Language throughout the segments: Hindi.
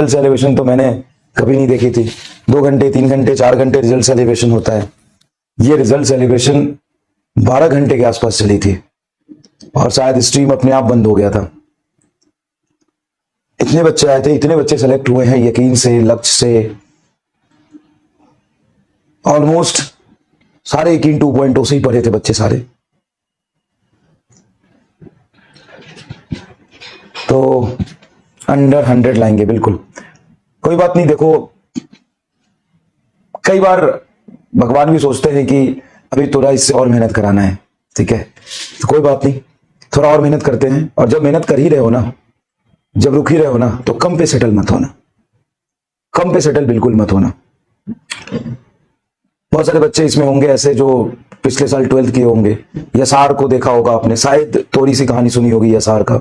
रिजल्ट सेलिब्रेशन तो मैंने कभी नहीं देखी थी। 2 घंटे 3 घंटे 4 घंटे रिजल्ट सेलिब्रेशन होता है। ये रिजल्ट सेलिब्रेशन 12 घंटे के आसपास चली थी और शायद स्ट्रीम अपने आप बंद हो गया था। इतने बच्चे आए थे, इतने बच्चे सेलेक्ट हुए हैं यकीन से, लक्ष्य से। ऑलमोस्ट सारे यकीन 2.0 से ही पढ़े थे बच्चे सारे। तो अंडर 100 लाएंगे बिल्कुल, कोई बात नहीं। देखो कई बार भगवान भी सोचते हैं कि अभी थोड़ा इससे और मेहनत कराना है, ठीक है, तो कोई बात नहीं, थोड़ा और मेहनत करते हैं। और जब मेहनत कर ही रहे हो ना, जब रुक ही रहे हो ना, तो कम पे सेटल मत होना, कम पे सेटल बिल्कुल मत होना। बहुत सारे बच्चे इसमें होंगे ऐसे जो पिछले साल 12th किए होंगे। यसार को देखा होगा आपने, शायद थोड़ी सी कहानी सुनी होगी यसार का।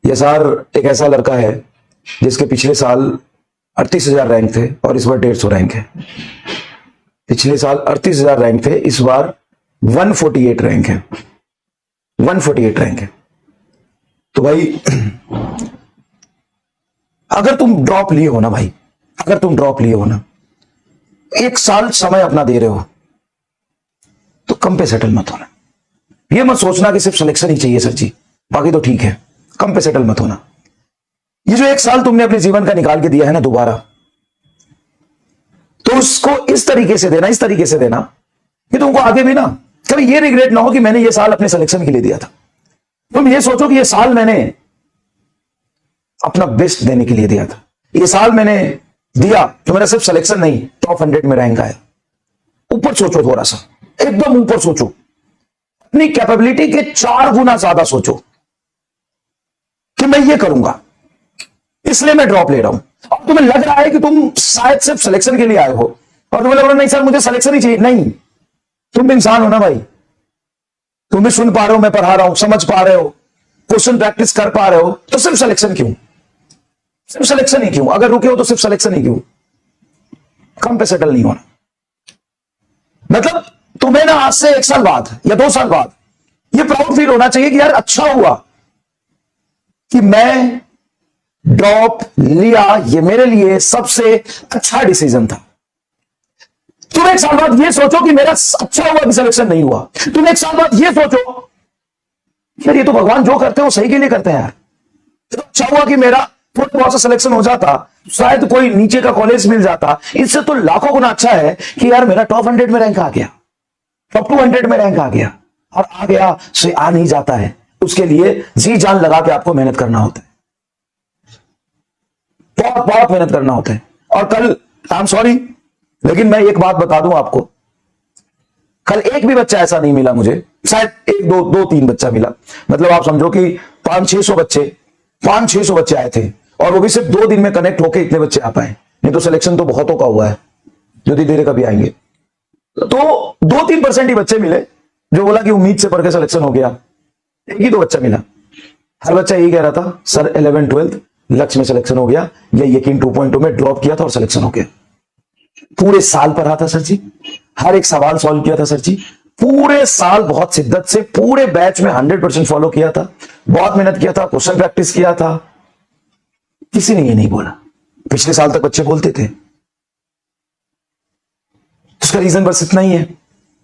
यसार एक ऐसा लड़का है जिसके पिछले साल 38,000 रैंक थे और इस बार 150 रैंक है। पिछले साल 38,000 रैंक थे, इस बार 148 रैंक है, 148 रैंक है। तो भाई अगर तुम ड्रॉप लिए हो ना भाई, अगर तुम ड्रॉप लिए हो ना, 1 साल समय अपना दे रहे हो, तो कम पे सेटल मत होना। ये मत सोचना कि सिर्फ सिलेक्शन ही चाहिए सर जी, बाकी तो ठीक है, कम पे सेटल मत होना। ये जो 1 साल तुमने अपने जीवन का निकाल के दिया है ना दोबारा, तो उसको इस तरीके से देना, इस तरीके से देना कि तुमको आगे भी ना कभी ये रिग्रेट ना हो कि मैंने ये साल अपने सिलेक्शन के लिए दिया था। तुम ये सोचो कि ये साल मैंने अपना बेस्ट देने के लिए दिया था, ये साल मैंने दिया तो मेरा सिर्फ सिलेक्शन नहीं, टॉप 100 में रैंक आया। ऊपर सोचो, थोड़ा सा एकदम ऊपर सोचो, अपनी कैपेबिलिटी के 4 गुना ज्यादा सोचो कि मैं ये करूंगा, इसलिए मैं ड्रॉप ले रहा हूं। और तुम्हें लग रहा है कि तुम शायद सिर्फ सिलेक्शन के लिए आए हो और तुम्हें लग रहा है नहीं सर मुझे सिलेक्शन ही चाहिए। नहीं, तुम भी इंसान हो ना भाई, तुम भी सुन पा रहे हो, मैं पढ़ा रहा हूं, समझ पा रहे हो, क्वेश्चन प्रैक्टिस कर पा रहे हो, तो सिर्फ सिलेक्शन क्यों, सिर्फ सिलेक्शन ही क्यों? अगर रुके हो तो सिर्फ सिलेक्शन ही क्यों? कम पे सेटल नहीं होना। मतलब तुम्हें ना आज से 1 साल बाद या 2 साल बाद ये प्राउड फील होना चाहिए कि यार अच्छा हुआ कि मैं ड्रॉप लिया, ये मेरे लिए सबसे अच्छा डिसीजन था। तुम 1 साल बाद ये सोचो कि मेरा अच्छा हुआ कि सिलेक्शन नहीं हुआ। तुम 1 साल बाद ये सोचो यार ये तो भगवान जो करते हैं वो सही के लिए करते हैं यार। तो अच्छा हुआ कि मेरा थोड़ा बहुत सा सिलेक्शन हो जाता, शायद कोई नीचे का कॉलेज मिल जाता। इससे तो लाखों गुना अच्छा है कि यार मेरा टॉप 100 में रैंक आ गया, टॉप 200 में रैंक आ गया। और आ गया से आ नहीं जाता है, उसके लिए जी जान लगा के आपको मेहनत करना होता है, बहुत बहुत मेहनत करना होता है। और कल आई एम सॉरी लेकिन मैं एक बात बता दूं आपको, कल एक भी बच्चा ऐसा नहीं मिला मुझे, शायद 1-2-3 बच्चा मिला। मतलब आप समझो कि 500-600 बच्चे आए थे और वो भी सिर्फ 2 दिन में कनेक्ट होके इतने बच्चे आ पाए। नहीं तो सिलेक्शन तो बहुतों का हुआ है जो धीरे धीरे कभी आएंगे। तो 2-3% ही बच्चे मिले जो बोला कि उम्मीद से पढ़ के सिलेक्शन हो गया। 1 ही 2 बच्चा मिला। हर बच्चा यही कह रहा था सर 11th-12th लक्ष्य में सिलेक्शन हो गया, या यकीन 2.0 में ड्रॉप किया था और सिलेक्शन हो गया। पूरे साल पढ़ा था सर जी, हर एक सवाल सॉल्व किया था सर जी, पूरे साल बहुत शिद्दत से पूरे बैच में 100% फॉलो किया था, बहुत मेहनत किया था, क्वेश्चन प्रैक्टिस किया था। किसी ने ये नहीं बोला। पिछले साल तक बच्चे बोलते थे। उसका रीजन बस इतना ही है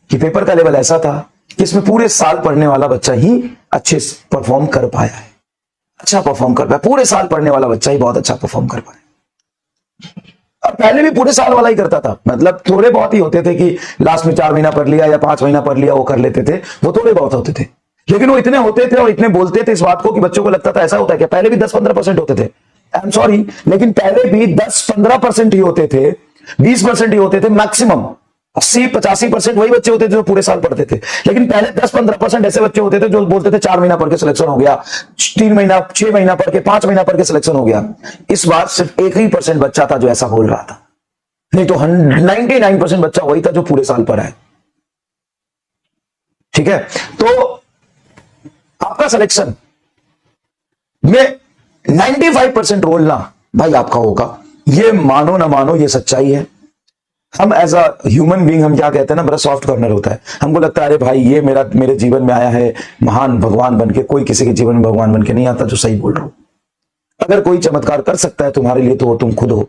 कि पेपर का लेवल ऐसा था कि इसमें पूरे साल पढ़ने वाला बच्चा ही अच्छे परफॉर्म कर पाया है, अच्छा परफॉर्म कर पाया। पूरे साल पढ़ने वाला बच्चा ही बहुत अच्छा परफॉर्म कर पाया। और पहले भी पूरे साल वाला ही करता था, मतलब थोड़े बहुत ही होते थे कि लास्ट में 4 महीना पढ़ लिया या 5 महीना पढ़ लिया, वो कर लेते थे, वो थोड़े बहुत होते थे। लेकिन वो इतने होते थे और इतने बोलते थे इस बात को कि बच्चों को लगता था ऐसा होता है कि पहले भी 10-15% होते थे। आई एम सॉरी लेकिन पहले भी 10-15% ही होते थे, 20% ही होते थे मैक्सिमम। 80-85% वही बच्चे होते थे जो पूरे साल पढ़ते थे। लेकिन पहले 10-15% ऐसे बच्चे होते थे जो बोलते थे 4 महीना पढ़ के सिलेक्शन हो गया, 3 महीना 6 महीना पढ़ के 5 महीना पढ़ के सिलेक्शन हो गया। इस बार सिर्फ 1 ही % बच्चा था जो ऐसा बोल रहा था, नहीं तो 99% बच्चा वही था जो पूरे साल पढ़ा है। ठीक है, तो आपका सिलेक्शन में 95% रोल ना भाई आपका होगा, ये मानो ना मानो, ये सच्चाई है। हम एज अ ह्यूमन बीइंग हम क्या कहते हैं ना, बड़ा सॉफ्ट कॉर्नर होता है। हमको लगता है अरे भाई ये मेरे जीवन में आया है महान भगवान बनके। कोई किसी के जीवन में भगवान बनके नहीं आता, जो सही बोल रहा हूं। अगर कोई चमत्कार कर सकता है तुम्हारे लिए तो वो तुम खुद हो।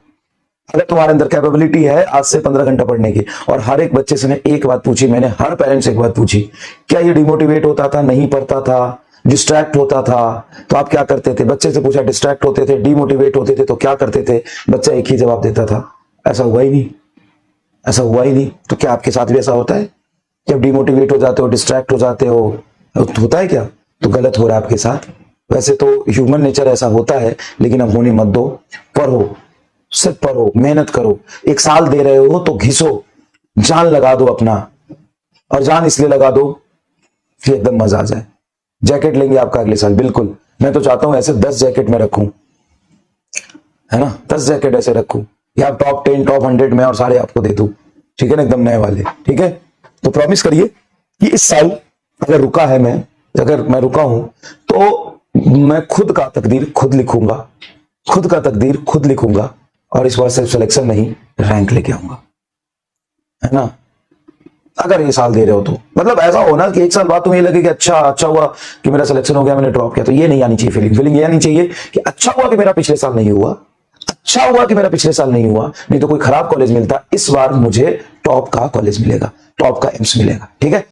अगर तुम्हारे अंदर कैपेबिलिटी है आज से 15 घंटा पढ़ने की, और हर एक बच्चे से मैं एक बात पूछी, मैंने हर पेरेंट्स से एक बात पूछी, क्या ये डिमोटिवेट होता था, नहीं पढ़ता था, डिस्ट्रैक्ट होता था, तो आप क्या करते थे? बच्चे से पूछा, डिस्ट्रैक्ट होते थे, डिमोटिवेट होते थे तो क्या करते थे? बच्चा एक ही जवाब देता था, ऐसा हुआ ही नहीं, ऐसा हुआ ही नहीं। तो क्या आपके साथ भी ऐसा होता है? जब डिमोटिवेट हो जाते हो, डिस्ट्रैक्ट हो जाते हो, तो होता है क्या? तो गलत हो रहा है आपके साथ। वैसे तो ह्यूमन नेचर ऐसा होता है, लेकिन अब होने मत दो। पढ़ो, सिर्फ पढ़ो, मेहनत करो। 1 साल दे रहे हो तो घिसो, जान लगा दो अपना, और जान इसलिए लगा दो कि एकदम मजा आ जाए। जैकेट लेंगे आपका अगले साल, बिल्कुल। मैं तो चाहता हूं ऐसे 10 जैकेट में रखूं, है ना, 10 जैकेट ऐसे रखूं, या टॉप 10 टॉप 100 में, और सारे आपको दे दूं, ठीक है ना, एकदम नए वाले। ठीक है, तो प्रॉमिस करिए कि इस साल अगर रुका है मैं, अगर मैं रुका हूं तो मैं खुद का तकदीर खुद लिखूंगा, खुद का तकदीर खुद लिखूंगा, और इस बार सिर्फ सिलेक्शन नहीं, रैंक लेके आऊंगा, है ना। अगर ये साल दे रहे हो तो मतलब ऐसा हो ना कि 1 साल बाद तुम्हें लगे कि अच्छा हुआ कि मेरा सिलेक्शन हो गया, मैंने ड्रॉप किया, तो ये नहीं आनी चाहिए फीलिंग ये आनी चाहिए कि अच्छा हुआ कि मेरा पिछले साल नहीं हुआ, अच्छा हुआ कि मेरा पिछले साल नहीं हुआ, नहीं तो कोई खराब कॉलेज मिलता, इस बार मुझे टॉप का कॉलेज मिलेगा, टॉप का एम्स मिलेगा। ठीक है।